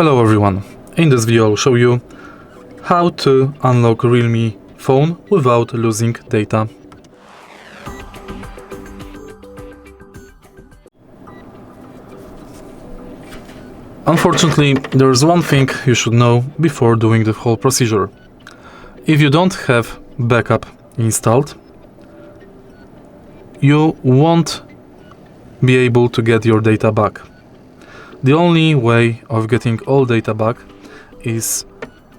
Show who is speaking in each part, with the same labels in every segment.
Speaker 1: Hello everyone, in this video I'll show you how to unlock Realme phone without losing data. Unfortunately, there's one thing you should know before doing the whole procedure. If you don't have backup installed, you won't be able to get your data back. The only way of getting all data back is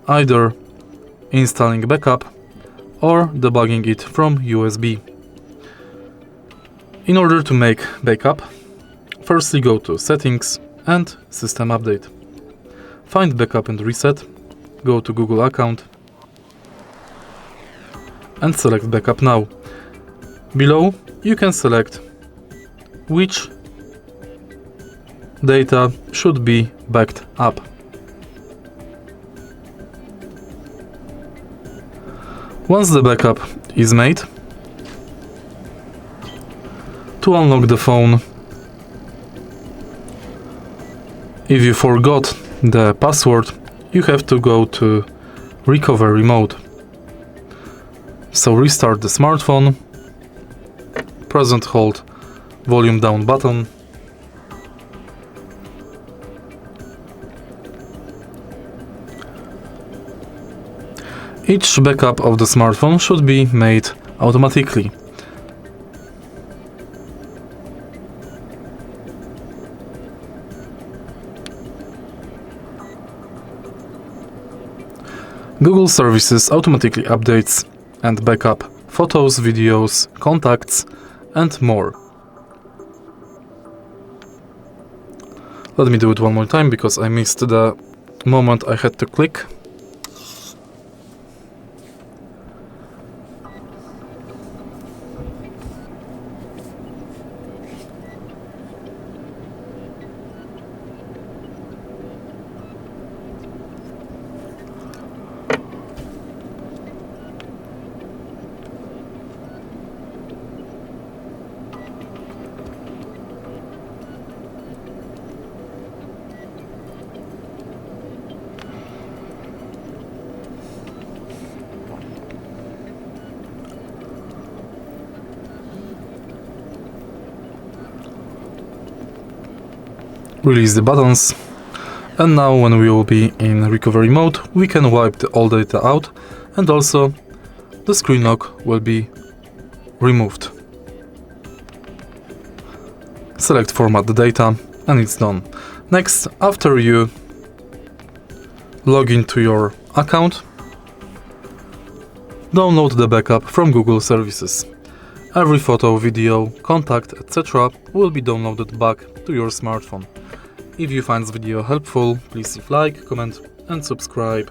Speaker 1: either installing backup or debugging it from USB. In order to make backup, firstly go to Settings and System Update. Find Backup and Reset, go to Google account and select Backup Now. Below you can select which data should be backed up. Once the backup is made, to unlock the phone, if you forgot the password, you have to go to recovery mode. So restart the smartphone, press and hold volume down button, each backup of the smartphone should be made automatically. Google Services automatically updates and backup photos, videos, contacts, and more. Let me do it one more time because I missed the moment I had to click. Release the buttons, and now when we will be in recovery mode, we can wipe all data out, and also the screen lock will be removed. Select format the data and it's done. Next, after you log into your account, download the backup from Google Services. Every photo, video, contact, etc. will be downloaded back to your smartphone. If you find this video helpful, please leave like, comment and subscribe.